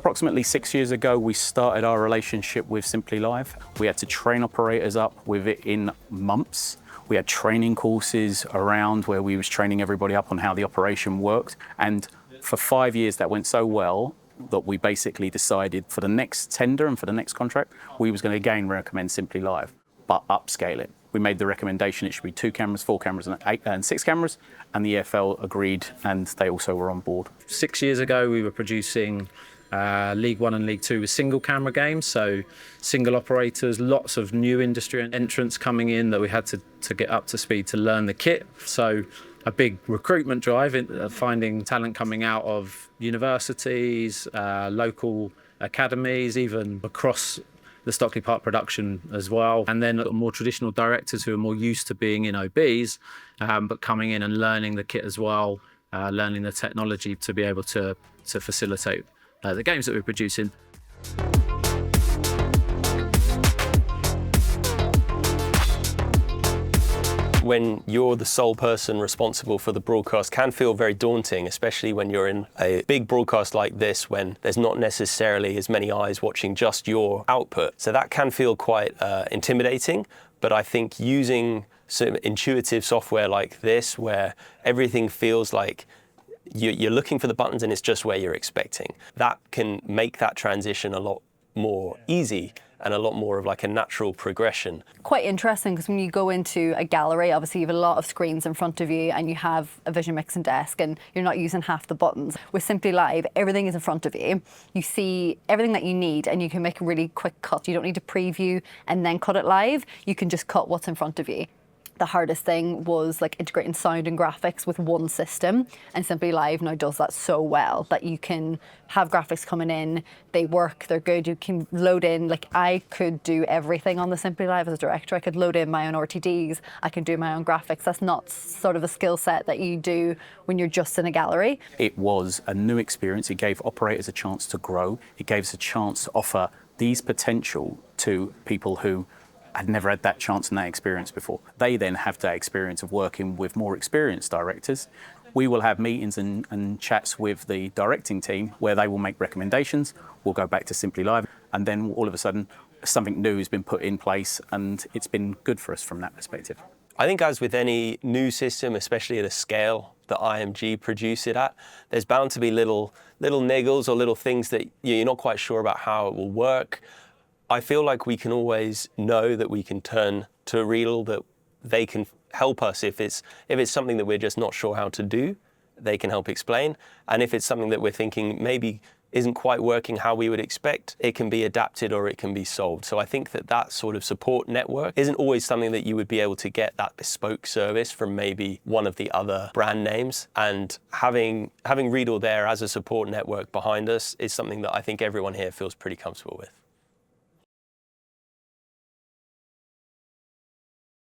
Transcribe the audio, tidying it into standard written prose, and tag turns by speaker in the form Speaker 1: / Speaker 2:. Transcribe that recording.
Speaker 1: Approximately 6 years ago, we started our relationship with SimplyLive. We had to train operators up with it in months. We had training courses around where we was training everybody up on how the operation worked. And for 5 years, that went so well that we basically decided for the next tender and for the next contract, we was going to again recommend SimplyLive, but upscale it. We made the recommendation it should be 2 cameras, 4 cameras, and 6 cameras, and the EFL agreed, and they also were on board.
Speaker 2: 6 years ago, we were producing League One and League Two with single camera games, so single operators, lots of new industry entrants coming in that we had to get up to speed to learn the kit. So a big recruitment drive in finding talent coming out of universities, local academies, even across the Stockley Park production as well. And then more traditional directors who are more used to being in OBs, but coming in and learning the kit as well, learning the technology to be able to facilitate the games that we're producing.
Speaker 3: When you're the sole person responsible for the broadcast can feel very daunting, especially when you're in a big broadcast like this, when there's not necessarily as many eyes watching just your output. So that can feel quite intimidating, but I think using some intuitive software like this, where everything feels like you're looking for the buttons and it's just where you're expecting, that can make that transition a lot more easy and a lot more of like a natural progression.
Speaker 4: Quite interesting, because when you go into a gallery, obviously you have a lot of screens in front of you and you have a vision mixing desk and you're not using half the buttons. With SimplyLive, everything is in front of you. You see everything that you need and you can make a really quick cut. You don't need to preview and then cut it live. You can just cut what's in front of you. The hardest thing was like integrating sound and graphics with one system, and SimplyLive now does that so well that you can have graphics coming in, they work, they're good, you can load in, like I could do everything on the SimplyLive as a director. I could load in my own RTDs, I can do my own graphics. That's not sort of a skill set that you do when you're just in a gallery.
Speaker 1: It was a new experience. It gave operators a chance to grow. It gave us a chance to offer these potential to people who had never had that chance and that experience before. They then have that experience of working with more experienced directors. We will have meetings and chats with the directing team where they will make recommendations. We'll go back to SimplyLive, and then all of a sudden something new has been put in place, and it's been good for us from that perspective.
Speaker 3: I think as with any new system, especially at a scale that IMG produce it at, there's bound to be little niggles or little things that you're not quite sure about how it will work. I feel like we can always know that we can turn to Riedel, that they can help us if it's something that we're just not sure how to do, they can help explain. And if it's something that we're thinking maybe isn't quite working how we would expect, it can be adapted or it can be solved. So I think that sort of support network isn't always something that you would be able to get that bespoke service from maybe one of the other brand names. And having Riedel there as a support network behind us is something that I think everyone here feels pretty comfortable with.